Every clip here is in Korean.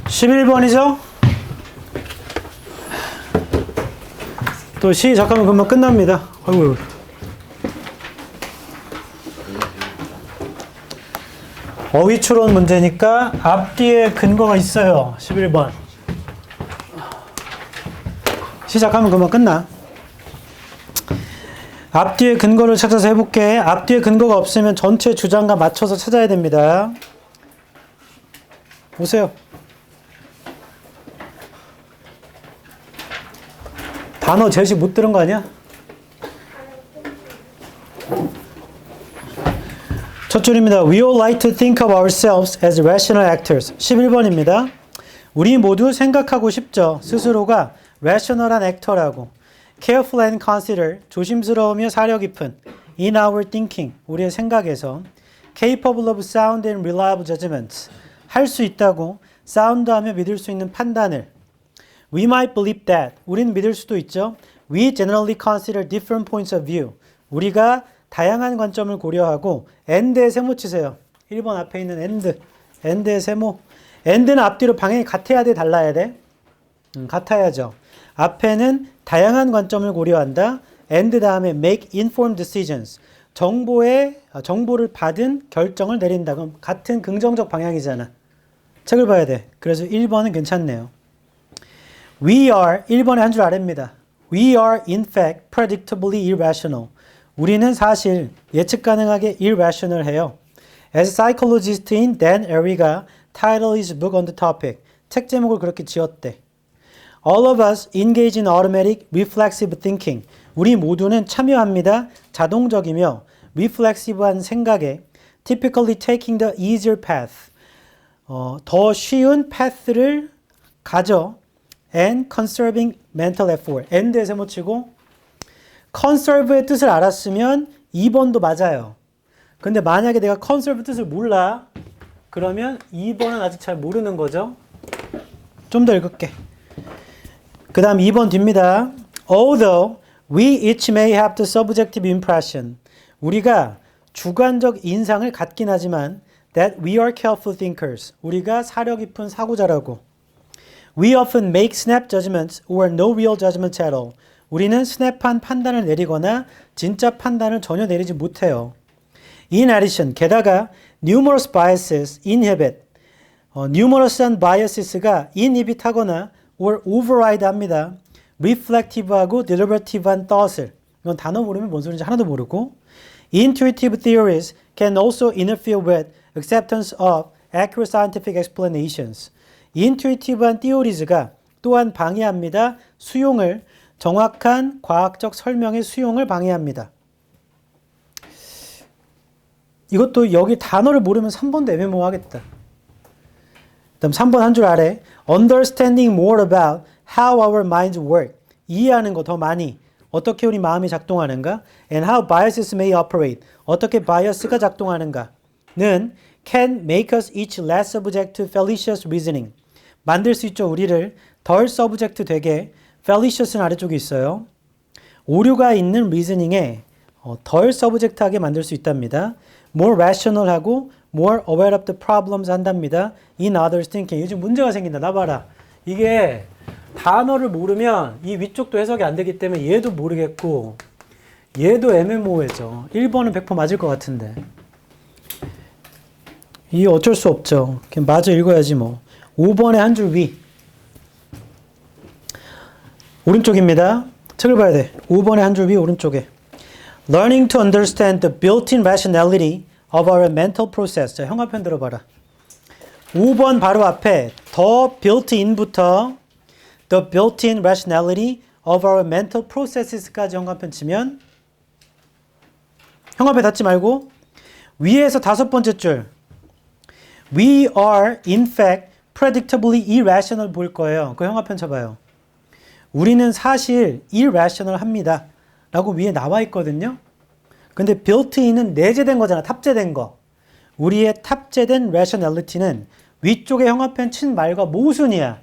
11번이죠? 또 잠깐만 금방 끝납니다. 아이고. 어휘추론 문제니까 앞뒤에 근거가 있어요. 11번. 시작하면 금방 끝나. 앞뒤에 근거를 찾아서 해볼게. 앞뒤에 근거가 없으면 전체 주장과 맞춰서 찾아야 됩니다. 보세요. 단어 제시 못 들은 거 아니야? 첫 줄입니다. We all like to think of ourselves as rational actors. 11번입니다. 우리 모두 생각하고 싶죠. 스스로가 rational한 액터라고. Careful and consider. 조심스러우며 사려 깊은. In our thinking. 우리의 생각에서. Capable of sound and reliable judgments. 할 수 있다고. 사운드하며 믿을 수 있는 판단을. We might believe that. 우리는 믿을 수도 있죠. We generally consider different points of view. 우리가 다양한 관점을 고려하고 and의 세모 치세요. 1번 앞에 있는 and. and의 세모. and는 앞뒤로 방향이 같아야 돼? 달라야 돼? 같아야죠. 앞에는 다양한 관점을 고려한다. and 다음에 make informed decisions. 정보를 받은 결정을 내린다. 그럼 같은 긍정적 방향이잖아. 책을 봐야 돼. 그래서 1번은 괜찮네요. We are, 1번의 한 줄 아래입니다. We are in fact predictably irrational. 우리는 사실 예측 가능하게 irrational 해요. As a psychologist in Dan Ariely가 title his book on the topic. 책 제목을 그렇게 지었대. All of us engage in automatic reflexive thinking. 우리 모두는 참여합니다. 자동적이며 reflexive한 생각에 typically taking the easier path. 더 쉬운 path를 가져 and conserving mental effort. and의 세모 치고 conserve의 뜻을 알았으면 2번도 맞아요. 근데 만약에 내가 conserve 뜻을 몰라 그러면 2번은 아직 잘 모르는 거죠. 좀 더 읽을게. 그 다음 2번 뒤입니다. Although we each may have the subjective impression. 우리가 주관적 인상을 갖긴 하지만 that we are careful thinkers. 우리가 사려 깊은 사고자라고. We often make snap judgments or no real judgments at all. 우리는 스냅한 판단을 내리거나 진짜 판단을 전혀 내리지 못해요. In addition, 게다가 numerous biases inhibit. numerous한 biases가 inhibit 하거나 or override 합니다. reflective하고 deliberative thought을. 이건 단어 모르면 뭔 소리인지 하나도 모르고. Intuitive theories can also interfere with acceptance of accurate scientific explanations. intuitive한 theories가 또한 방해합니다. 정확한 과학적 설명의 수용을 방해합니다. 이것도 여기 단어를 모르면 3번도 애매모호하겠다. 다음 3번 한 줄 아래 Understanding more about how our minds work. 이해하는 거 더 많이. 어떻게 우리 마음이 작동하는가? And how biases may operate. 어떻게 바이어스가 작동하는가는 can make us each less subject to fallacious reasoning. 만들 수 있죠. 우리를 덜 subject 되게. fallacious는 아래쪽에 있어요. 오류가 있는 reasoning에 덜 subject하게 만들 수 있답니다. more rational하고 more aware of the problems 한답니다. in others thinking. 요즘 문제가 생긴다. 나 봐라. 이게 단어를 모르면 이 위쪽도 해석이 안 되기 때문에 얘도 모르겠고 얘도 애매모호해져. 1번은 100% 맞을 것 같은데. 이 어쩔 수 없죠. 그냥 마저 읽어야지 뭐. 5번의 한 줄 위. 오른쪽입니다. 책을 봐야 돼. 5번의 한 줄 위 오른쪽에. Learning to understand the built-in rationality of our mental process. 자, 형아편 들어봐라. 5번 바로 앞에 the built-in부터 the built-in rationality of our mental processes까지 형광펜 치면 형광펜 닫지 말고 위에서 5번째 줄 We are in fact predictably irrational 볼 거예요. 그 형광펜 쳐봐요. 우리는 사실 irrational 합니다. 라고 위에 나와 있거든요. 근데 built-in은 내재된 거잖아. 탑재된 거. 우리의 탑재된 rationality는 위쪽에 형광펜 친 말과 모순이야.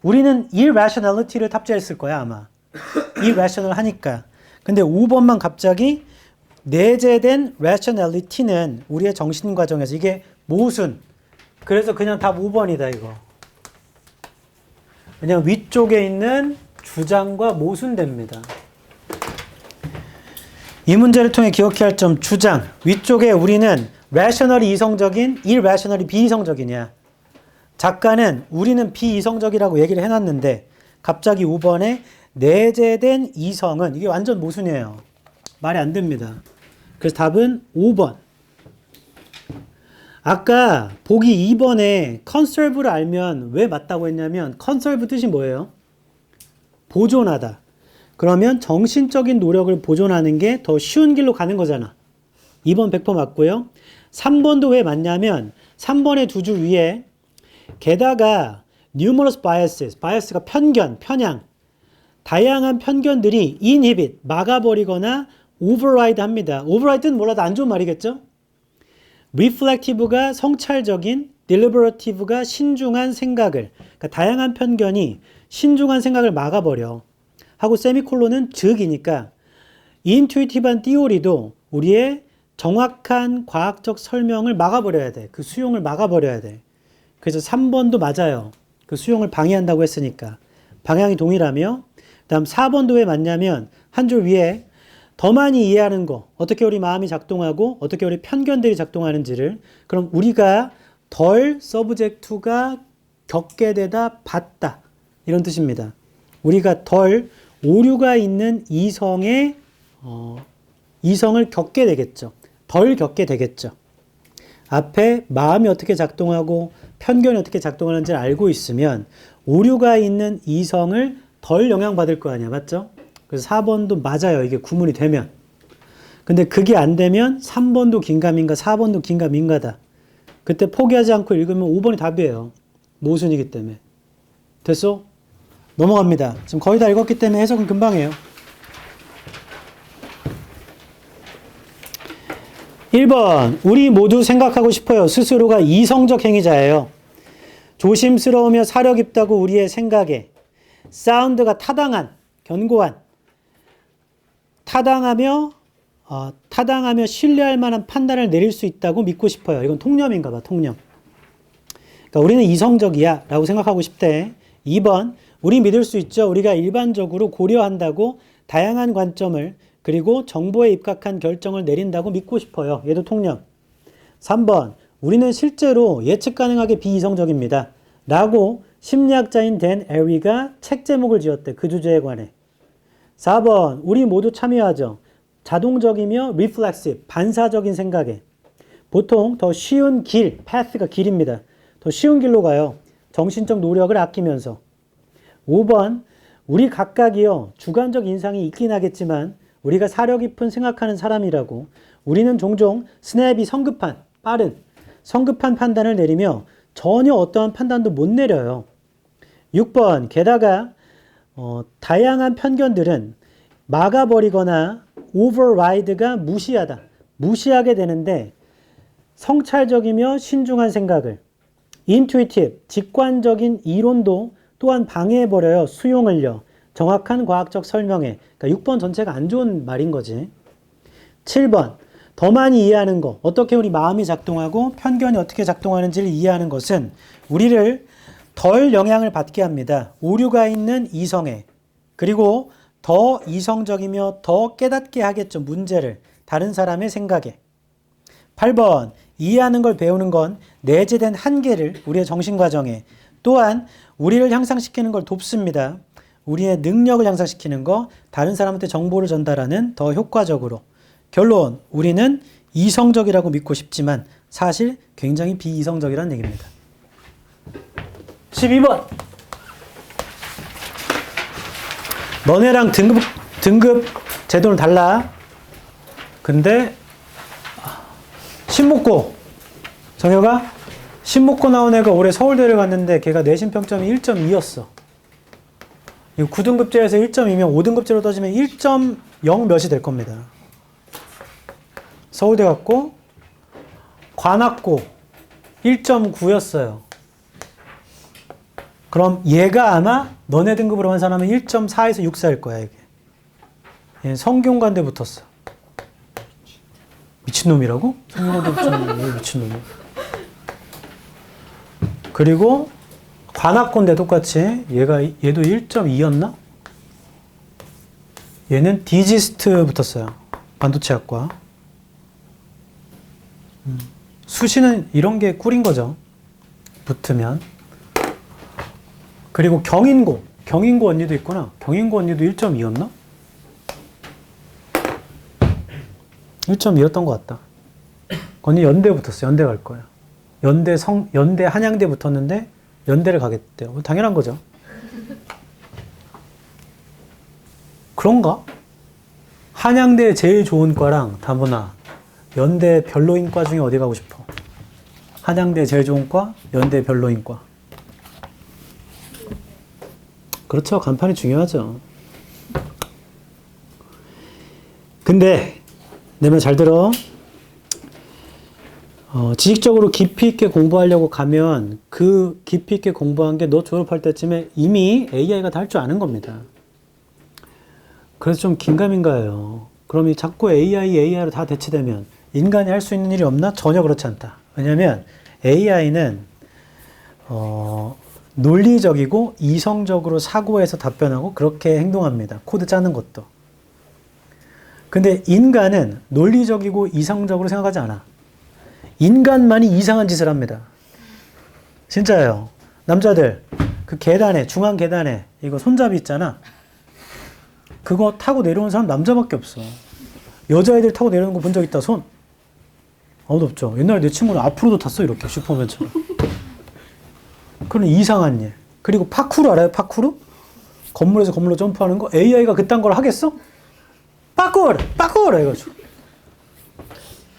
우리는 irrationality를 탑재했을 거야 아마. irrational 하니까. 근데 5번만 갑자기 내재된 rationality는 우리의 정신 과정에서 이게 모순. 그래서 그냥 답 5번이다 이거. 왜냐면 위쪽에 있는 주장과 모순됩니다. 이 문제를 통해 기억해야 할 점 주장. 위쪽에 우리는 rationally 이성적인, irrationally 비이성적이냐. 작가는 우리는 비이성적이라고 얘기를 해놨는데 갑자기 5번에 내재된 이성은 이게 완전 모순이에요. 말이 안 됩니다. 그래서 답은 5번. 아까 보기 2번에 conserve를 알면 왜 맞다고 했냐면 conserve 뜻이 뭐예요? 보존하다. 그러면 정신적인 노력을 보존하는 게 더 쉬운 길로 가는 거잖아. 2번 100% 맞고요. 3번도 왜 맞냐면 3번의 두 줄 위에 게다가 numerous biases, bias가 편견, 편향, 다양한 편견들이 inhibit, 막아버리거나 override 합니다. override는 몰라도 안 좋은 말이겠죠? reflective가 성찰적인, deliberative가 신중한 생각을, 그러니까 다양한 편견이 신중한 생각을 막아버려. 하고 세미콜론은 즉이니까 intuitive한 띠오리도 우리의 정확한 과학적 설명을 막아버려야 돼. 그 수용을 막아버려야 돼. 그래서 3번도 맞아요. 그 수용을 방해한다고 했으니까. 방향이 동일하며 그 다음 4번도 왜 맞냐면 한 줄 위에 더 많이 이해하는 거, 어떻게 우리 마음이 작동하고 어떻게 우리 편견들이 작동하는지를 그럼 우리가 덜 서브젝트가 겪게 되다 봤다. 이런 뜻입니다. 우리가 덜 오류가 있는 이성을 겪게 되겠죠. 덜 겪게 되겠죠. 앞에 마음이 어떻게 작동하고 편견이 어떻게 작동하는지를 알고 있으면 오류가 있는 이성을 덜 영향받을 거 아니야. 맞죠? 그래서 4번도 맞아요. 이게 구문이 되면. 근데 그게 안 되면 3번도 긴가민가 4번도 긴가민가다. 그때 포기하지 않고 읽으면 5번이 답이에요. 모순이기 때문에. 됐어? 넘어갑니다. 지금 거의 다 읽었기 때문에 해석은 금방이에요. 1번. 우리 모두 생각하고 싶어요. 스스로가 이성적 행위자예요. 조심스러우며 사려 깊다고 우리의 생각에 사운드가 타당한, 견고한, 타당하며 신뢰할 만한 판단을 내릴 수 있다고 믿고 싶어요. 이건 통념인가 봐, 통념. 그러니까 우리는 이성적이야 라고 생각하고 싶대. 2번. 우리 믿을 수 있죠. 우리가 일반적으로 고려한다고 다양한 관점을 그리고 정보에 입각한 결정을 내린다고 믿고 싶어요. 얘도 통념. 3번. 우리는 실제로 예측 가능하게 비이성적입니다. 라고 심리학자인 댄 에리가 책 제목을 지었대. 그 주제에 관해. 4번. 우리 모두 참여하죠. 자동적이며 reflexive, 반사적인 생각에. 보통 더 쉬운 길, path가 길입니다. 더 쉬운 길로 가요. 정신적 노력을 아끼면서. 5번. 우리 각각이요. 주관적 인상이 있긴 하겠지만 우리가 사려 깊은 생각하는 사람이라고 우리는 종종 스냅이 성급한, 빠른, 성급한 판단을 내리며 전혀 어떠한 판단도 못 내려요. 6번. 게다가 다양한 편견들은 막아버리거나 override가 무시하다. 무시하게 되는데 성찰적이며 신중한 생각을 intuitive, 직관적인 이론도 또한 방해해버려요. 수용을요. 정확한 과학적 설명에. 그러니까 6번 전체가 안 좋은 말인 거지. 7번. 더 많이 이해하는 거. 어떻게 우리 마음이 작동하고 편견이 어떻게 작동하는지를 이해하는 것은 우리를 덜 영향을 받게 합니다. 오류가 있는 이성에. 그리고 더 이성적이며 더 깨닫게 하겠죠. 문제를. 다른 사람의 생각에. 8번. 이해하는 걸 배우는 건 내재된 한계를 우리의 정신과정에 또한 우리를 향상시키는 걸 돕습니다. 우리의 능력을 향상시키는 거, 다른 사람한테 정보를 전달하는 더 효과적으로. 결론, 우리는 이성적이라고 믿고 싶지만 사실 굉장히 비이성적이라는 얘기입니다. 12번. 너네랑 등급 제도는 달라. 근데 신목고 정혁아? 신목고 나온 애가 올해 서울대를 갔는데 걔가 내신 평점이 1.2였어. 9등급제에서 1.2면 5등급제로 따지면 1.0 몇이 될 겁니다. 서울대 갔고 관악고 1.9였어요. 그럼 얘가 아마 너네 등급으로 환산하면 1.4에서 6사일 거야. 이게. 얘 성균관대 붙었어. 미친놈이라고? 성균관대 붙였는데 왜 미친놈이야? 그리고 관악고인데 똑같이 얘도 1.2였나? 얘는 디지스트 붙었어요. 반도체학과. 수시는 이런 게 꿀인 거죠. 붙으면. 그리고 경인고 언니도 있구나. 경인고 언니도 1.2였나? 1.2였던 것 같다. 언니 연대 붙었어. 연대 갈 거야. 연대 한양대 붙었는데 연대를 가겠대요. 당연한 거죠. 그런가? 한양대 제일 좋은 과랑 다문화, 연대 별로인 과 중에 어디 가고 싶어? 한양대 제일 좋은 과, 연대 별로인 과. 그렇죠. 간판이 중요하죠. 근데 내 말 잘 들어. 지식적으로 깊이 있게 공부하려고 가면 그 깊이 있게 공부한 게 너 졸업할 때쯤에 이미 AI가 다 할 줄 아는 겁니다. 그래서 좀 긴가민가해요. 그럼 자꾸 AI로 다 대체되면 인간이 할 수 있는 일이 없나? 전혀 그렇지 않다. 왜냐하면 AI는 논리적이고 이성적으로 사고해서 답변하고 그렇게 행동합니다. 코드 짜는 것도. 근데 인간은 논리적이고 이성적으로 생각하지 않아. 인간만이 이상한 짓을 합니다. 진짜예요. 남자들 그 계단에 중앙 계단에 이거 손잡이 있잖아. 그거 타고 내려오는 사람 남자밖에 없어. 여자애들 타고 내려오는 거 본 적 있다 손? 아무도 없죠. 옛날에 내 친구는 앞으로도 탔어 이렇게 슈퍼맨처럼. 그런 이상한 일. 그리고 파쿠르 알아요? 파쿠르? 건물에서 건물로 점프하는 거? AI가 그딴 걸 하겠어? 파쿠르! 해가지고.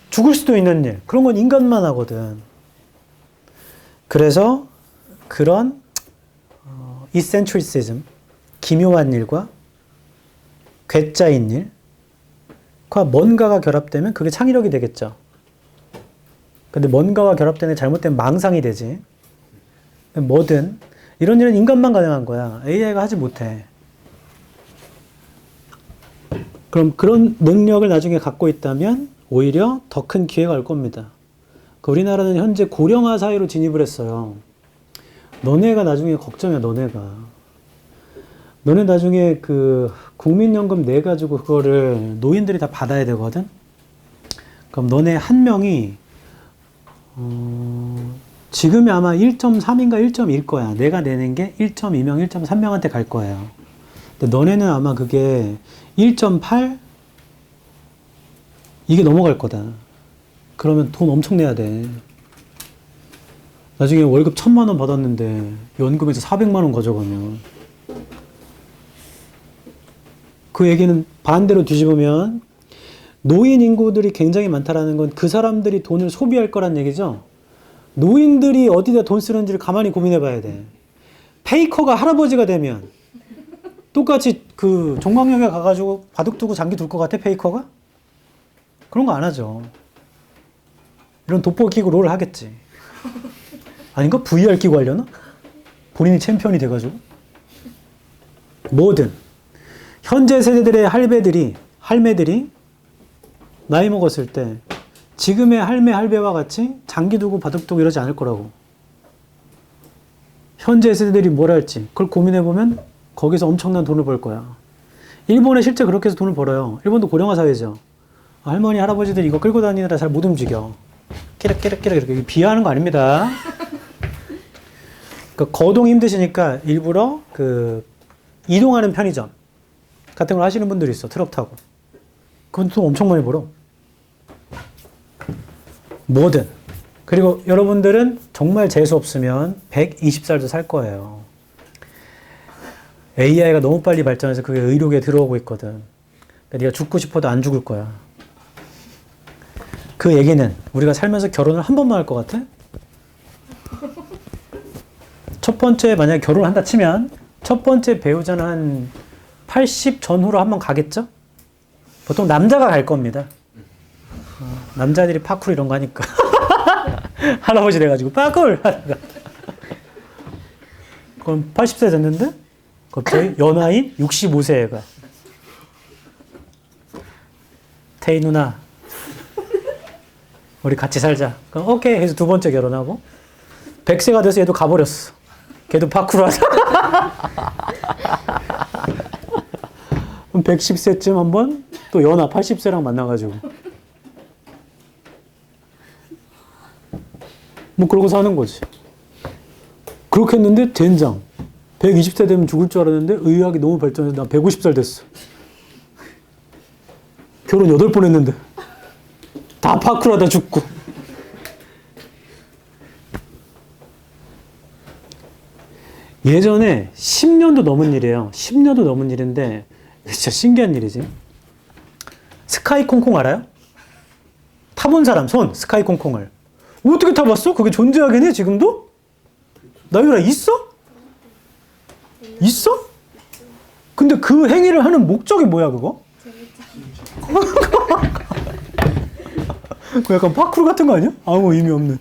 죽을 수도 있는 일. 그런 건 인간만 하거든. 그래서 그런 이센트리시즘, 기묘한 일과 괴짜인 일과 뭔가가 결합되면 그게 창의력이 되겠죠. 근데 뭔가가 결합되는 잘못된 망상이 되지. 뭐든 이런 일은 인간만 가능한 거야. AI가 하지 못해. 그럼 그런 능력을 나중에 갖고 있다면 오히려 더 큰 기회가 올 겁니다. 우리나라는 현재 고령화 사회로 진입을 했어요. 너네가 나중에 걱정이야, 너네 나중에 그 국민연금 내가지고 그거를 노인들이 다 받아야 되거든? 그럼 너네 한 명이, 지금이 아마 1.3인가 1.1일 거야. 내가 내는 게 1.2명, 1.3명한테 갈 거예요. 근데 너네는 아마 그게 1.8? 이게 넘어갈 거다. 그러면 돈 엄청 내야 돼. 나중에 월급 1,000만 원 받았는데 연금에서 400만 원 가져가면 그 얘기는 반대로 뒤집으면 노인 인구들이 굉장히 많다라는 건 그 사람들이 돈을 소비할 거란 얘기죠. 노인들이 어디다 돈 쓰는지를 가만히 고민해 봐야 돼. 페이커가 할아버지가 되면 똑같이 그 종강역에 가가지고 바둑 두고 장기 둘 것 같아, 페이커가? 그런 거 안 하죠. 이런 돋보기 끼고 롤을 하겠지. 아닌가? VR 끼고 하려나? 본인이 챔피언이 돼가지고. 뭐든. 현재 세대들의 할매들이 나이 먹었을 때 지금의 할배와 같이 장기 두고 바둑 두고 이러지 않을 거라고. 현재 세대들이 뭘 할지 그걸 고민해보면 거기서 엄청난 돈을 벌 거야. 일본에 실제 그렇게 해서 돈을 벌어요. 일본도 고령화 사회죠. 할머니, 할아버지들 이거 끌고 다니느라 잘 못 움직여. 끼락끼락끼락 이렇게 비하하는 거 아닙니다. 거동이 힘드시니까 일부러 이동하는 편의점 같은 걸 하시는 분들이 있어. 트럭 타고. 그건 돈 엄청 많이 벌어. 뭐든. 그리고 여러분들은 정말 재수 없으면 120살도 살 거예요. AI가 너무 빨리 발전해서 그게 의료계에 들어오고 있거든. 그러니까 네가 죽고 싶어도 안 죽을 거야. 그 얘기는 우리가 살면서 결혼을 한 번만 할 것 같아? 첫 번째 만약에 결혼을 한다 치면 첫 번째 배우자는 한 80 전후로 한 번 가겠죠? 보통 남자가 갈 겁니다. 남자들이 파쿠르 이런 거 하니까 할아버지 돼가지고 파쿠르 하다가 그럼 80세 됐는데 갑자기 연하인 65세가 태희 누나 우리 같이 살자. 그럼 오케이 해서 두 번째 결혼하고 100세가 돼서 얘도 가버렸어. 걔도 파쿠르 하자. 110세쯤 한번 또 연하 80세랑 만나가지고 뭐 그러고 사는 거지. 그렇게 했는데 젠장 120세 되면 죽을 줄 알았는데 의학이 너무 발전해서 나 150살 됐어. 결혼 8번 했는데 다 파쿠르하다 죽고. 예전에 10년도 넘은 일이에요. 10년도 넘은 일인데 진짜 신기한 일이지. 스카이 콩콩 알아요? 타본 사람 손 스카이 콩콩을 어떻게 타봤어? 그게 존재하긴 해 지금도? 나유라 있어? 있어? 근데 그 행위를 하는 목적이 뭐야 그거? 그 약간 파쿠르 같은 거 아니야? 아무 의미 없는.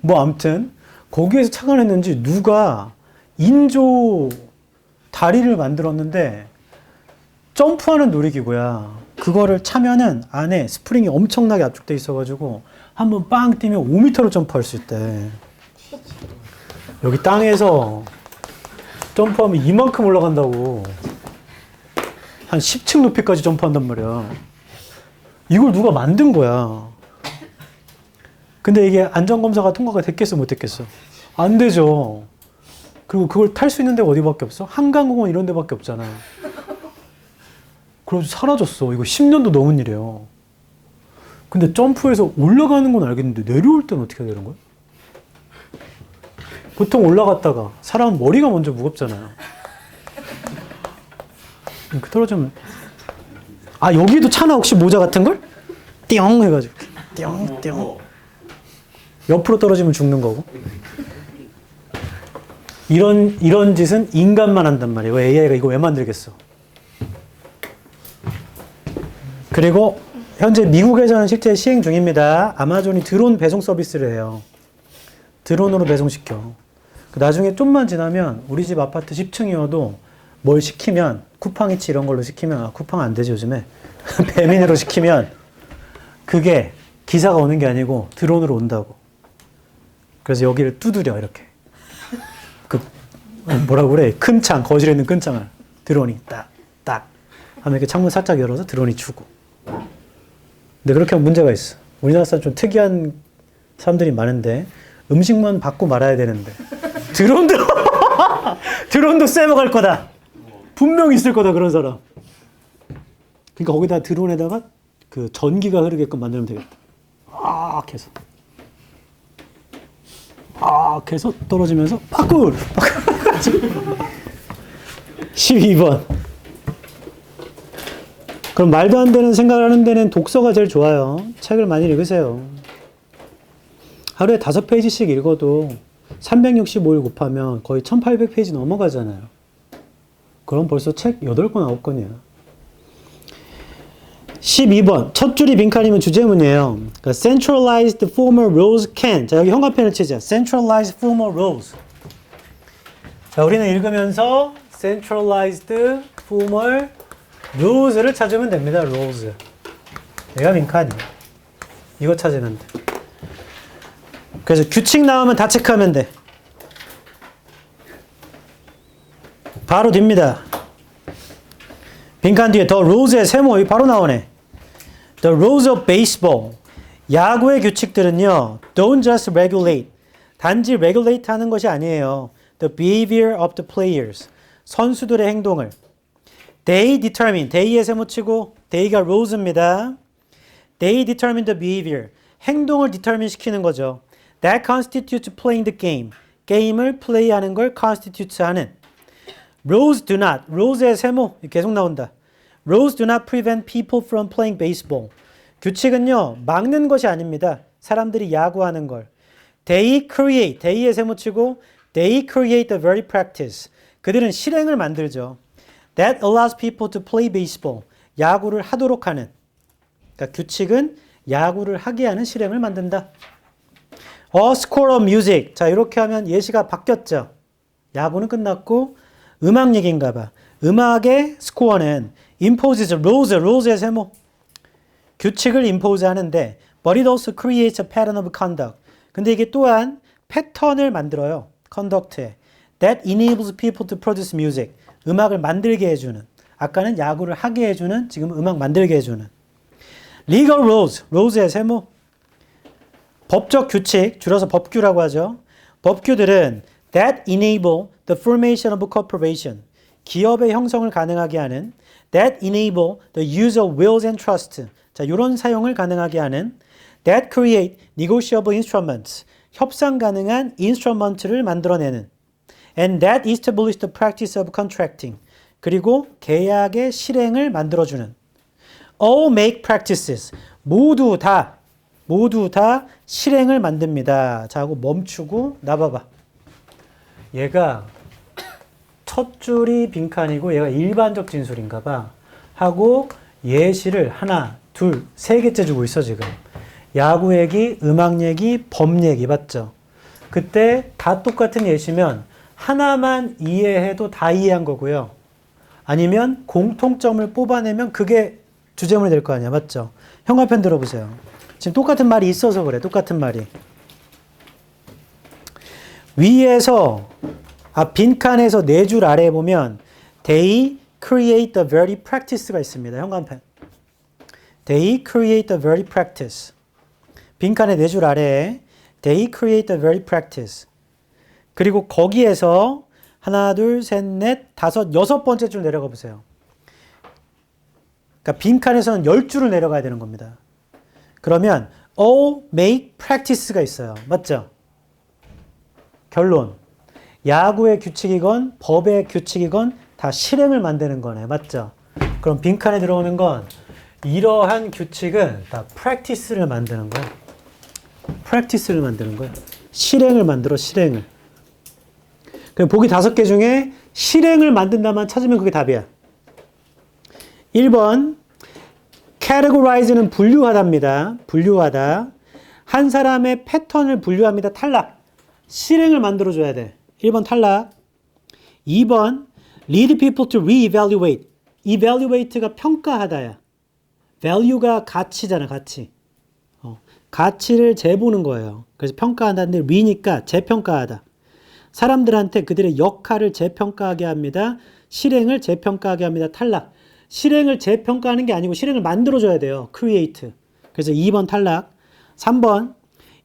뭐 아무튼 거기에서 착안했는지 누가 인조 다리를 만들었는데 점프하는 놀이기구야. 그거를 차면은 안에 스프링이 엄청나게 압축돼 있어가지고 한번 빵 뛰면 5m로 점프할 수 있대. 여기 땅에서 점프하면 이만큼 올라간다고. 한 10층 높이까지 점프한단 말이야. 이걸 누가 만든 거야. 근데 이게 안전검사가 통과가 됐겠어 못 됐겠어? 안 되죠. 그리고 그걸 탈 수 있는 데가 어디밖에 없어? 한강공원 이런 데밖에 없잖아. 그래서 사라졌어. 이거 10년도 넘은 일이에요. 근데 점프해서 올라가는 건 알겠는데 내려올 때는 어떻게 되는 거야? 보통 올라갔다가 사람 머리가 먼저 무겁잖아요. 이렇게 떨어지면 아 여기도 차나 혹시 모자 같은 걸? 띵 해가지고 띵띵 옆으로 떨어지면 죽는 거고. 이런 짓은 인간만 한단 말이에요. AI가 이거 왜 만들겠어? 그리고 현재 미국에서는 실제 시행 중입니다. 아마존이 드론 배송 서비스를 해요. 드론으로 배송시켜. 나중에 좀만 지나면 우리 집 아파트 10층이어도 뭘 시키면 쿠팡이치 이런 걸로 시키면 아, 쿠팡 안 되지 요즘에. 배민으로 시키면 그게 기사가 오는 게 아니고 드론으로 온다고. 그래서 여기를 두드려 이렇게. 그 뭐라고 그래? 큰 창, 거실에 있는 큰 창을 드론이 딱 하면 이렇게 창문 살짝 열어서 드론이 주고. 근데 그렇게 하면 문제가 있어. 우리나라 사람 좀 특이한 사람들이 많은데 음식만 받고 말아야 되는데 드론도 쎄먹을 거다. 분명히 있을 거다 그런 사람. 그러니까 거기다 드론에다가 그 전기가 흐르게끔 만들면 되겠다. 해서 떨어지면서 파쿠르 12번. 그럼 말도 안 되는 생각을 하는 데는 독서가 제일 좋아요. 책을 많이 읽으세요. 하루에 5페이지씩 읽어도 365일 곱하면 거의 1800페이지 넘어가잖아요. 그럼 벌써 책 8권, 9권이야. 12번. 첫 줄이 빈칸이면 주제문이에요. 그러니까 centralized formal roles can. 자, 여기 형광펜을 치자. centralized formal roles. 자, 우리는 읽으면서 centralized formal rules를 찾으면 됩니다. rules. 얘가 빈칸이야. 이거 찾으면 돼. 그래서 규칙 나오면 다 체크하면 돼. 바로 뒤입니다. 빈칸 뒤에 the rules의 세모 바로 나오네. The rules of baseball. 야구의 규칙들은요. Don't just regulate. 단지 regulate 하는 것이 아니에요. The behavior of the players. 선수들의 행동을. They determine. they의 세모치고 they가 rules입니다. They determine the behavior. 행동을 determine 시키는 거죠. That constitutes playing the game. 게임을 플레이하는 걸 constitutes 하는. Rules do not. rules의 세모 계속 나온다. Rules do not prevent people from playing baseball. 규칙은요, 막는 것이 아닙니다. 사람들이 야구하는 걸. They create. they의 세모치고 they create the very practice. 그들은 실행을 만들죠. That allows people to play baseball. 야구를 하도록 하는. 그러니까 규칙은 야구를 하게 하는 실행을 만든다. A score of music. 자, 이렇게 하면 예시가 바뀌었죠. 야구는 끝났고 음악 얘기인가 봐. 음악의 스코어는 imposes rules, rules의 세모. 규칙을 impose 하는데 but it also creates a pattern of conduct. 근데 이게 또한 패턴을 만들어요. conduct에. that enables people to produce music. 음악을 만들게 해주는. 아까는 야구를 하게 해주는, 지금 음악 만들게 해주는. legal rules, rules의 세모. 법적 규칙, 줄여서 법규라고 하죠. 법규들은 that enable the formation of a corporation. 기업의 형성을 가능하게 하는 that enable the use of wills and trust. 자, 이런 사용을 가능하게 하는 that create negotiable instruments. 협상 가능한 인스트루먼트를 만들어내는 and that establish the practice of contracting. 그리고 계약의 실행을 만들어주는 all make practices. 모두 다 실행을 만듭니다. 자, 하고 멈추고 나봐봐. 얘가 첫 줄이 빈칸이고 얘가 일반적 진술인가 봐. 하고 예시를 하나, 둘, 세 개째 주고 있어 지금. 야구 얘기, 음악 얘기, 법 얘기 맞죠? 그때 다 똑같은 예시면 하나만 이해해도 다 이해한 거고요. 아니면 공통점을 뽑아내면 그게 주제문이 될 거 아니야. 맞죠? 형광펜 들어보세요. 지금 똑같은 말이 있어서 그래. 똑같은 말이. 위에서 빈칸에서 네 줄 아래에 보면 They create the very practice가 있습니다. 형광펜. They create the very practice. 빈칸의 네 줄 아래에 They create the very practice. 그리고 거기에서 하나, 둘, 셋, 넷, 다섯, 여섯 번째 줄 내려가 보세요. 그러니까 빈칸에서는 10줄을 내려가야 되는 겁니다. 그러면 all make practice가 있어요. 맞죠? 결론. 야구의 규칙이건 법의 규칙이건 다 실행을 만드는 거네. 맞죠? 그럼 빈칸에 들어오는 건 이러한 규칙은 다 practice를 만드는 거야. practice를 만드는 거야. 실행을 만들어, 실행을. 그럼 보기 5개 중에 실행을 만든다만 찾으면 그게 답이야. 1번 categorize는 분류하다입니다. 분류하다. 한 사람의 패턴을 분류합니다. 탈락. 실행을 만들어줘야 돼. 1번 탈락. 2번 lead people to re-evaluate. evaluate가 평가하다야. value가 가치잖아. 가치. 가치를 재보는 거예요. 그래서 평가한다는데 re니까 재평가하다. 사람들한테 그들의 역할을 재평가하게 합니다. 실행을 재평가하게 합니다. 탈락. 실행을 재평가하는 게 아니고 실행을 만들어줘야 돼요. create. 그래서 2번 탈락. 3번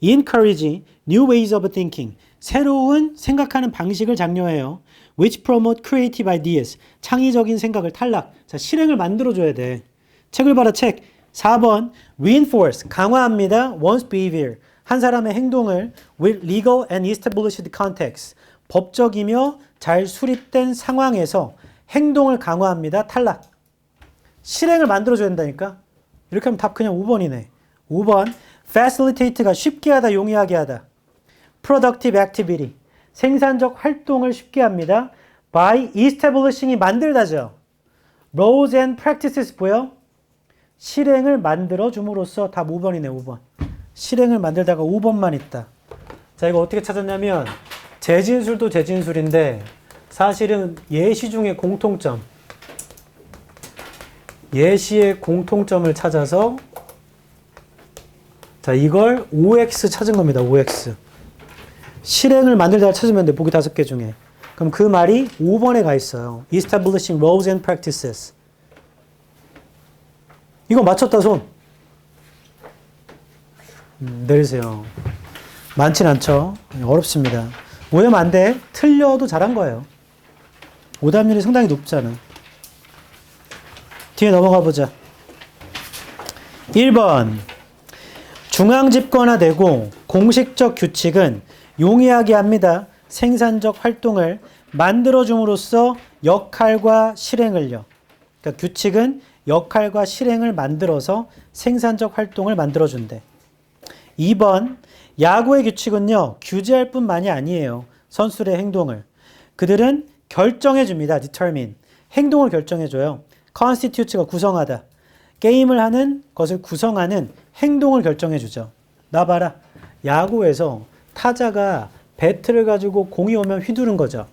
encourage new ways of thinking. 새로운 생각하는 방식을 장려해요. which promote creative ideas. 창의적인 생각을 탈락. 자, 실행을 만들어줘야 돼. 책을 봐라, 책. 4번 reinforce. 강화합니다. one's behavior. 한 사람의 행동을 with legal and established context. 법적이며 잘 수립된 상황에서 행동을 강화합니다. 탈락. 실행을 만들어줘야 된다니까. 이렇게 하면 답 그냥 5번이네. 5번 facilitate가 쉽게 하다, 용이하게 하다. productive activity. 생산적 활동을 쉽게 합니다. by establishing이 만들다죠. rules and practices 보여? 실행을 만들어줌으로써 답 5번이네. 5번. 실행을 만들다가 5번만 있다. 자, 이거 어떻게 찾았냐면 재진술도 재진술인데 사실은 예시 중에 공통점, 예시의 공통점을 찾아서 자, 이걸 OX 찾은 겁니다. OX. 실행을 만들다가 찾으면 돼. 보기 5개 중에. 그럼 그 말이 5번에 가 있어요. Establishing rules and practices. 이거 맞췄다 손. 내리세요. 많진 않죠. 어렵습니다. 오해하면 안 돼. 틀려도 잘한 거예요. 오답률이 상당히 높잖아. 뒤에 넘어가 보자. 1번 중앙 집권화되고 공식적 규칙은 용이하게 합니다. 생산적 활동을 만들어줌으로써 역할과 실행을요. 그러니까 규칙은 역할과 실행을 만들어서 생산적 활동을 만들어준대. 2번 야구의 규칙은요. 규제할 뿐만이 아니에요. 선수들의 행동을. 그들은 결정해줍니다. determine. 행동을 결정해줘요. constitute가 구성하다. 게임을 하는 것을 구성하는 행동을 결정해주죠. 나 봐라. 야구에서 타자가 배트를 가지고 공이 오면 휘두른 거죠.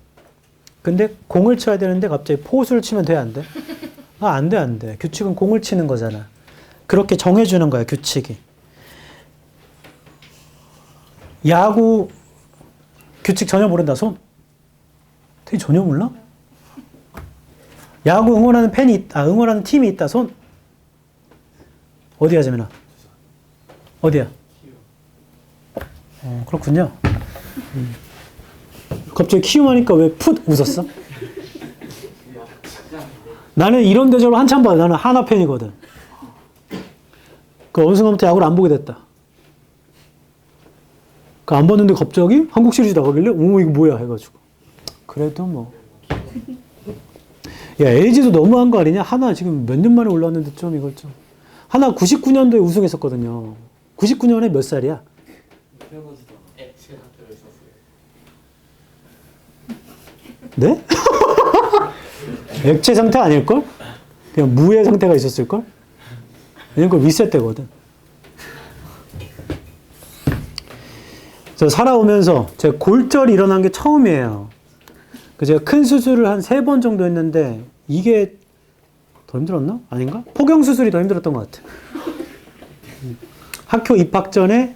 근데 공을 쳐야 되는데 갑자기 포수를 치면 돼, 안 돼? 안 돼, 안 돼. 규칙은 공을 치는 거잖아. 그렇게 정해주는 거야, 규칙이. 야구 규칙 전혀 모른다, 손? 되게 전혀 몰라? 야구 응원하는 팬이 있다. 응원하는 팀이 있다. 손. 어디야, 재민아? 어디야? 그렇군요. 갑자기 키움하니까 왜 풋 웃었어? 나는 이런 대접을 한참 봐요. 나는 하나 팬이거든. 그 어느 순간부터 야구를 안 보게 됐다. 그 안 봤는데 갑자기 한국 시리즈 나가길래 오 이거 뭐야 해가지고 그래도 뭐 야 LG도 너무한 거 아니냐? 하나 지금 몇 년 만에 올라왔는데 좀 이걸 좀 하나 99년도에 우승했었거든요. 99년에 몇 살이야? 네? 액체 상태 아닐걸? 그냥 무의 상태가 있었을걸? 왜냐면 그걸 리셋되거든. 저 살아오면서 제가 골절이 일어난 게 처음이에요. 제가 큰 수술을 한 3번 정도 했는데 이게 더 힘들었나? 아닌가? 포경수술이 더 힘들었던 것 같아요. 학교 입학 전에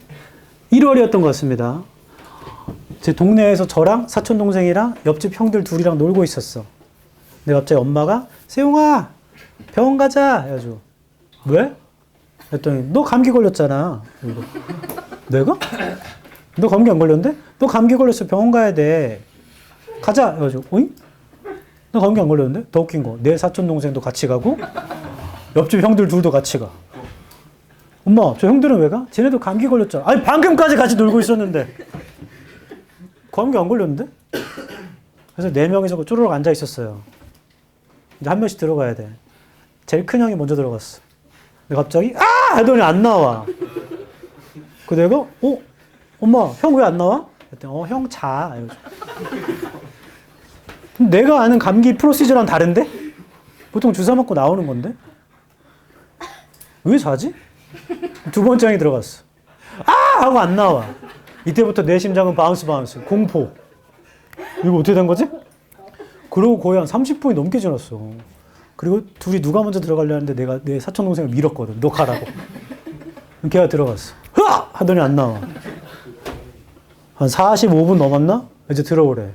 1월이었던 것 같습니다. 제 동네에서 저랑 사촌동생이랑 옆집 형들 둘이랑 놀고 있었어. 근데 갑자기 엄마가 세용아 병원 가자 해가지고 왜? 했더니 너 감기 걸렸잖아. 내가? 너 감기 안 걸렸는데? 너 감기 걸렸어 병원 가야 돼. 가자 해가지고 어잉? 너 감기 안 걸렸는데? 더 웃긴 거 내 사촌동생도 같이 가고 옆집 형들 둘도 같이 가. 엄마 저 형들은 왜 가? 쟤네도 감기 걸렸잖아. 아니 방금까지 같이 놀고 있었는데 감기 안 걸렸는데? 그래서 4명이서 쪼르륵 앉아 있었어요. 이제 한 명씩 들어가야 돼. 제일 큰 형이 먼저 들어갔어. 근데 갑자기 아! 하더니 안 나와. 그 내가 엄마 형 왜 안 나와? 그랬더니 형 자. 내가 아는 감기 프로시저랑 다른데? 보통 주사 맞고 나오는 건데? 왜 자지? 두 번째 형이 들어갔어. 아! 하고 안 나와. 이때부터 내 심장은 바운스 공포. 이거 어떻게 된 거지? 그러고 거의 한 30분이 넘게 지났어. 그리고 둘이 누가 먼저 들어가려는데 내가 내 사촌동생을 밀었거든. 너 가라고. 걔가 들어갔어. 흐아! 하더니 안 나와. 한 45분 넘었나? 이제 들어오래.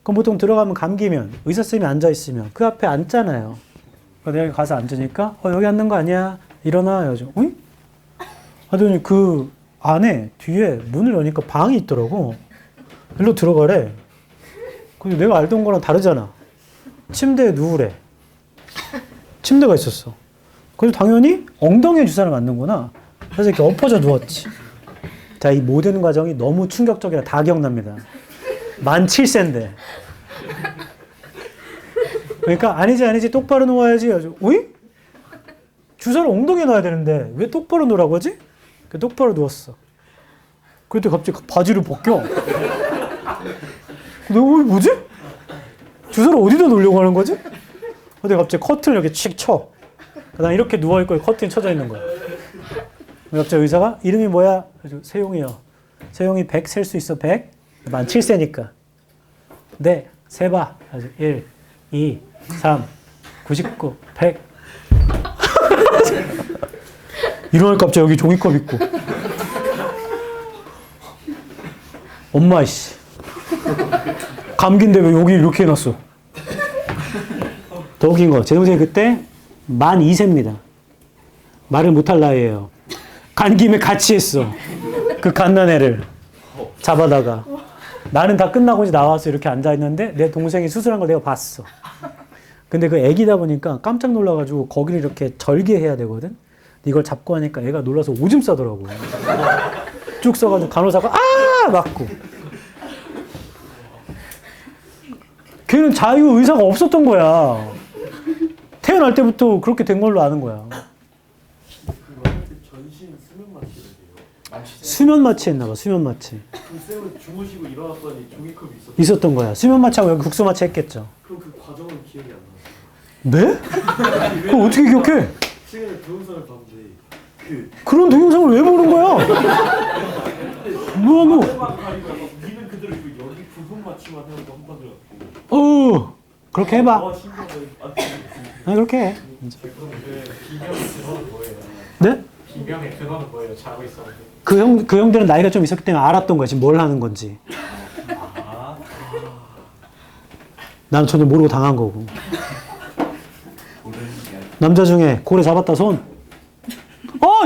그럼 보통 들어가면 감기면 의사쌤이 앉아있으면 그 앞에 앉잖아요. 그러니까 내가 가서 앉으니까 여기 앉는 거 아니야? 일어나. 해가지고 어이? 하더니 그 안에 뒤에 문을 여니까 방이 있더라고. 일로 들어가래. 근데 내가 알던 거랑 다르잖아. 침대에 누우래. 침대가 있었어. 그래서 당연히 엉덩이에 주사를 맞는구나. 그래서 이렇게 엎어져 누웠지. 자, 이 모든 과정이 너무 충격적이라 다 기억납니다. 만 7세인데. 그러니까 아니지 똑바로 누워야지. 어이? 주사를 엉덩이에 놔야 되는데 왜 똑바로 누우라고 하지? 똑바로 누웠어. 그때 갑자기 바지를 벗겨. 내가 뭐지? 주사를 어디다 놓으려고 하는 거지? 근데 갑자기 커튼을 이렇게 칙 쳐. 난 이렇게 누워있고 커튼이 쳐져 있는 거야. 갑자기 의사가 이름이 뭐야? 세용이요. 세용이 100 셀 수 있어? 100? 만 7세니까. 네, 세봐. 1, 2, 3, 99, 100. 이러니까 갑자기 여기 종이컵 있고. 엄마, 씨. 감기인데 왜 여기 이렇게 해놨어? 더 웃긴 거, 제 동생이 그때 만 2세입니다. 말을 못할 나이에요. 간 김에 같이 했어. 그 갓난애를 잡아다가. 나는 다 끝나고 이제 나와서 이렇게 앉아있는데 내 동생이 수술한 걸 내가 봤어. 근데 그 애기다 보니까 깜짝 놀라가지고 거기를 이렇게 절개해야 되거든? 이걸 잡고 하니까 애가 놀라서 오줌 싸더라고. 쭉 써가지고 간호사가 맞고. 걔는 자유의사가 없었던 거야. 태어날 때부터 그렇게 된 걸로 아는 거야. 전신 수면 마취를 해요. 수면 마취 했나봐. 수면 마취. 그럼 쌤은 주무시고 일어났더니 종이컵이 있었던 거야. 수면 마취하고 여기 국소 마취 했겠죠. 그럼 그 과정은 기억이 안 나요. 네? 그걸 어떻게 기억해? 최근에 동영상을 봤는데 그런 동영상을 왜 보는 거야? 뭐하고? 니는 그대로 여기 부분 마취만 해도 한 번을 갖고. 그렇게 해봐. 신경을 그렇게 해. 비명의 근원은 뭐예요? 네? 비명의 근원은 뭐예요? 자고 있었는데. 그 형들은 나이가 좀 있었기 때문에 알았던 거야. 지금 뭘 하는 건지. 난 전혀 모르고 당한 거고. 남자 중에 고래 잡았다 손.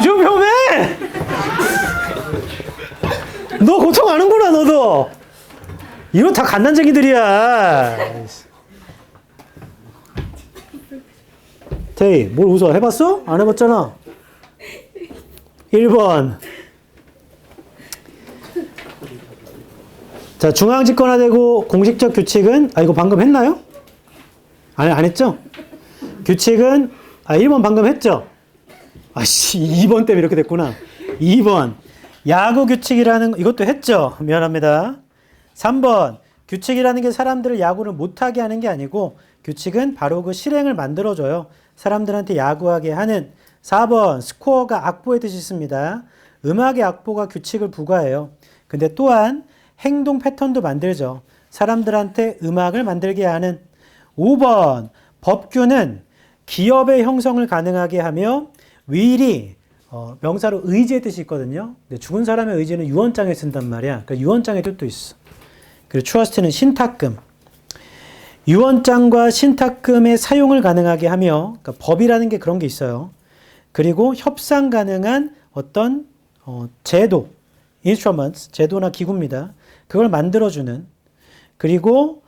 좀 왜? 너 고통 아는구나 너도. 이거 다 갓난쟁이들이야. 태희 뭘 웃어? 해봤어? 안 해봤잖아. 1번. 자, 중앙집권화되고 공식적 규칙은, 이거 방금 했나요? 안 했죠? 규칙은, 1번 방금 했죠? 2번 때문에 이렇게 됐구나. 2번. 야구 규칙이라는, 이것도 했죠? 미안합니다. 3번. 규칙이라는 게 사람들을 야구를 못하게 하는 게 아니고, 규칙은 바로 그 실행을 만들어줘요. 사람들한테 야구하게 하는. 4번. 스코어가 악보의 뜻이 있습니다. 음악의 악보가 규칙을 부과해요. 근데 또한, 행동 패턴도 만들죠. 사람들한테 음악을 만들게 하는. 5번. 법규는 기업의 형성을 가능하게 하며 will이 명사로 의지의 뜻이 있거든요. 근데 죽은 사람의 의지는 유언장에 쓴단 말이야. 그러니까 유언장의 뜻도 있어. 그리고 trust는 신탁금. 유언장과 신탁금의 사용을 가능하게 하며, 그러니까 법이라는 게 그런 게 있어요. 그리고 협상 가능한 어떤 제도, instruments, 제도나 기구입니다. 그걸 만들어주는, 그리고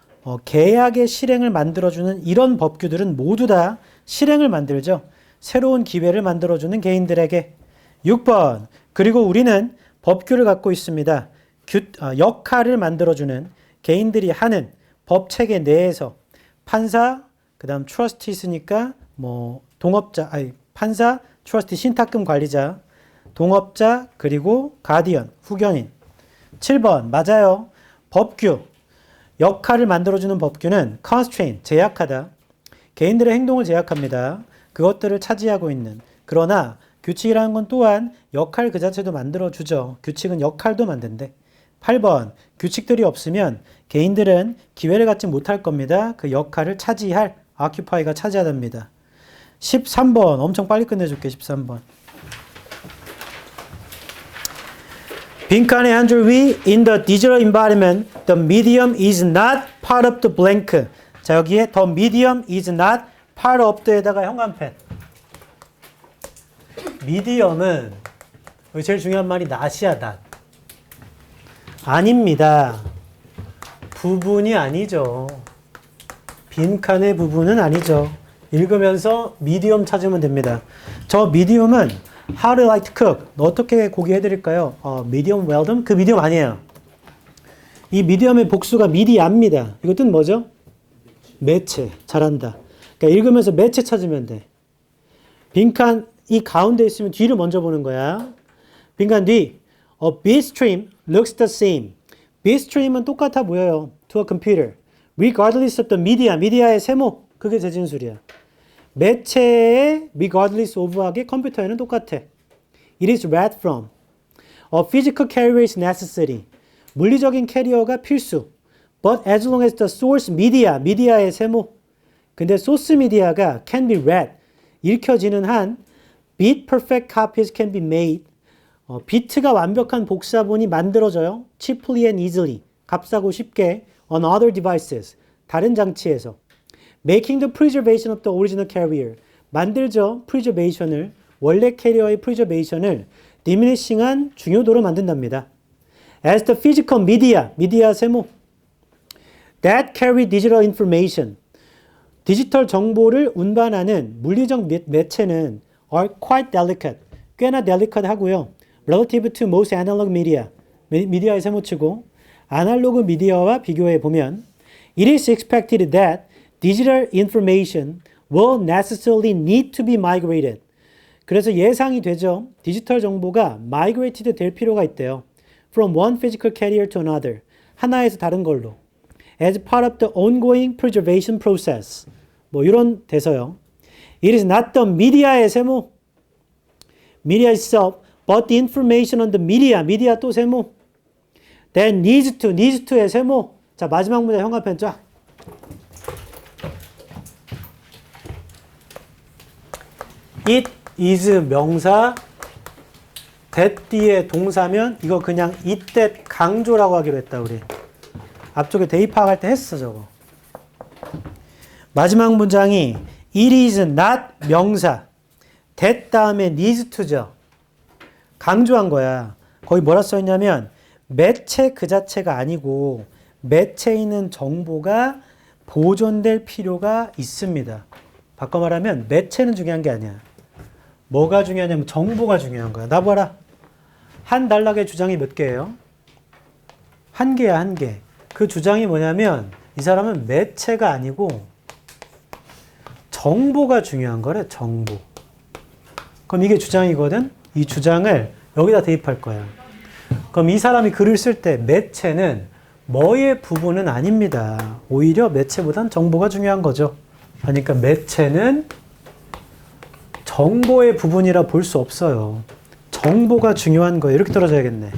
계약의 실행을 만들어주는 이런 법규들은 모두 다 실행을 만들죠. 새로운 기회를 만들어주는 개인들에게. 6번. 그리고 우리는 법규를 갖고 있습니다. 역할을 만들어주는 개인들이 하는 법 체계 내에서 판사, 그 다음 트러스티 있으니까 동업자, 판사, 트러스티 신탁금 관리자, 동업자, 그리고 가디언, 후견인. 7번. 맞아요. 법규. 역할을 만들어주는 법규는 constraint, 제약하다. 개인들의 행동을 제약합니다. 그것들을 차지하고 있는. 그러나 규칙이라는 건 또한 역할 그 자체도 만들어주죠. 규칙은 역할도 만든대. 8번. 규칙들이 없으면 개인들은 기회를 갖지 못할 겁니다. 그 역할을 차지할, occupy가 차지하답니다. 13번. 엄청 빨리 끝내줄게. 13번. 빈칸에 한 줄 위, in the digital environment, the medium is not part of the blank. 자, 여기에 the medium is not part of the에다가 형광펜. 미디엄은, 여기 제일 중요한 말이 not이야, not. 아닙니다. 부분이 아니죠. 빈칸의 부분은 아니죠. 읽으면서 미디엄 찾으면 됩니다. 저 미디엄은 How do you like to cook? 어떻게 고기 해드릴까요? medium well done? 그 미디엄 아니에요. 이 미디엄의 복수가 미디아입니다. 이거 뜻 뭐죠? 매체. 잘한다. 그러니까 읽으면서 매체 찾으면 돼. 빈칸 이 가운데 있으면 뒤를 먼저 보는 거야. 빈칸 뒤. A bitstream looks the same. bitstream은 똑같아 보여요. To a computer. Regardless of the media. 미디어의 세모. 그게 재진술이야. 매체의 regardless of하게 컴퓨터에는 똑같아. It is read from. A physical carrier is necessary. 물리적인 캐리어가 필수. But as long as the source media, 미디어의 세모. 근데 source media가 can be read. 읽혀지는 한 bit perfect copies can be made. 비트가 완벽한 복사본이 만들어져요. cheaply and easily. 값싸고 쉽게 on other devices. 다른 장치에서. Making the preservation of the original carrier. 만들죠. preservation을. 원래 캐리어의 preservation을 diminishing한 중요도로 만든답니다. As the physical media, 미디어 세모. That carry digital information. 디지털 정보를 운반하는 물리적 매체는 are quite delicate. 꽤나 delicate 하고요. Relative to most analog media. 미디어의 세모치고 아날로그 미디어와 비교해 보면 It is expected that digital information will necessarily need to be migrated. 그래서 예상이 되죠. 디지털 정보가 migrated 될 필요가 있대요. From one physical carrier to another. 하나에서 다른 걸로. As part of the ongoing preservation process. 이런 대서요. It is not the media의 세모. Media itself, but the information on the media. 미디어 또 세모. Then needs to의 세모. 자, 마지막 문제 형광펜 쫙. It is 명사, that 뒤에 동사면 이거 그냥 it that 강조라고 하기로 했다 우리. 앞쪽에 대입학할 때 했어 저거. 마지막 문장이 it is not 명사. that 다음에 needs to죠. 강조한 거야. 거기 뭐라 써있냐면 매체 그 자체가 아니고 매체에 있는 정보가 보존될 필요가 있습니다. 바꿔 말하면 매체는 중요한 게 아니야. 뭐가 중요하냐면 정보가 중요한 거야. 나 봐라. 한 단락의 주장이 몇 개예요? 한 개야, 한 개. 그 주장이 뭐냐면 이 사람은 매체가 아니고 정보가 중요한 거래, 정보. 그럼 이게 주장이거든? 이 주장을 여기다 대입할 거야. 그럼 이 사람이 글을 쓸 때 매체는 뭐의 부분은 아닙니다. 오히려 매체보단 정보가 중요한 거죠. 그러니까 매체는 정보의 부분이라 볼 수 없어요. 정보가 중요한 거예요. 이렇게 떨어져야겠네.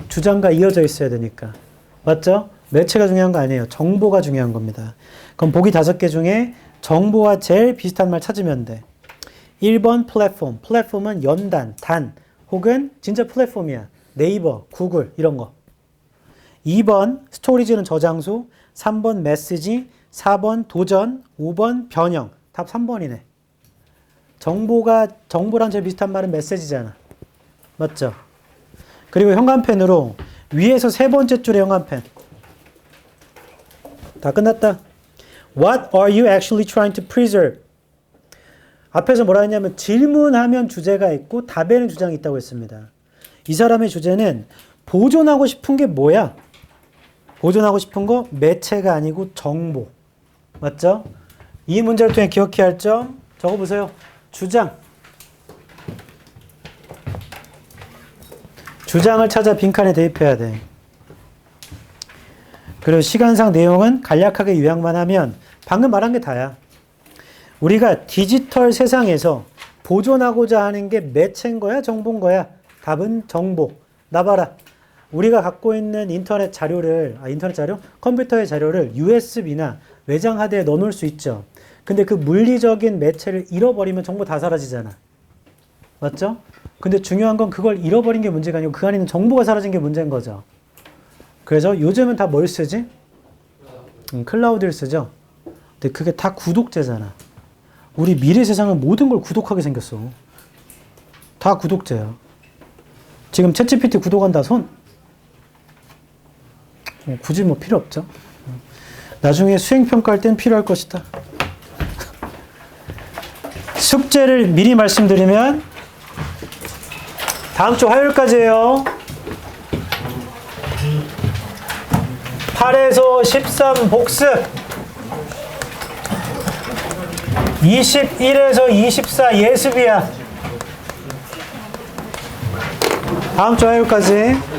주장과 이어져 있어야 되니까. 맞죠? 매체가 중요한 거 아니에요. 정보가 중요한 겁니다. 그럼 보기 5개 중에 정보와 제일 비슷한 말 찾으면 돼. 1번 플랫폼. 플랫폼은 연단, 단, 혹은 진짜 플랫폼이야. 네이버, 구글 이런 거. 2번 스토리지는 저장소, 3번 메시지, 4번 도전, 5번 변형. 답 3번이네. 정보랑 제일 비슷한 말은 메시지잖아. 맞죠? 그리고 형광펜으로 위에서 세 번째 줄에 형광펜. 다 끝났다. What are you actually trying to preserve? 앞에서 뭐라 했냐면 질문하면 주제가 있고 답에는 주장이 있다고 했습니다. 이 사람의 주제는 보존하고 싶은 게 뭐야? 보존하고 싶은 거 매체가 아니고 정보. 맞죠? 이 문제를 통해 기억해야 할 점 적어보세요. 주장. 주장을 찾아 빈칸에 대입해야 돼. 그리고 시간상 내용은 간략하게 요약만 하면 방금 말한 게 다야. 우리가 디지털 세상에서 보존하고자 하는 게 매체인 거야? 정보인 거야? 답은 정보. 나 봐라. 우리가 갖고 있는 인터넷 자료를, 컴퓨터의 자료를 USB나 외장 하드에 넣어놓을 수 있죠. 근데 그 물리적인 매체를 잃어버리면 정보 다 사라지잖아. 맞죠? 근데 중요한 건 그걸 잃어버린 게 문제가 아니고 그 안에 있는 정보가 사라진 게 문제인 거죠. 그래서 요즘은 다 뭘 쓰지? 클라우드를 쓰죠. 근데 그게 다 구독제잖아. 우리 미래 세상은 모든 걸 구독하게 생겼어. 다 구독제야. 지금 챗GPT 구독한다 손? 굳이 뭐 필요 없죠. 나중에 수행평가할 땐 필요할 것이다. 숙제를 미리 말씀드리면 다음 주 화요일까지예요. 8에서 13 복습, 21에서 24 예습이야. 다음 주 화요일까지.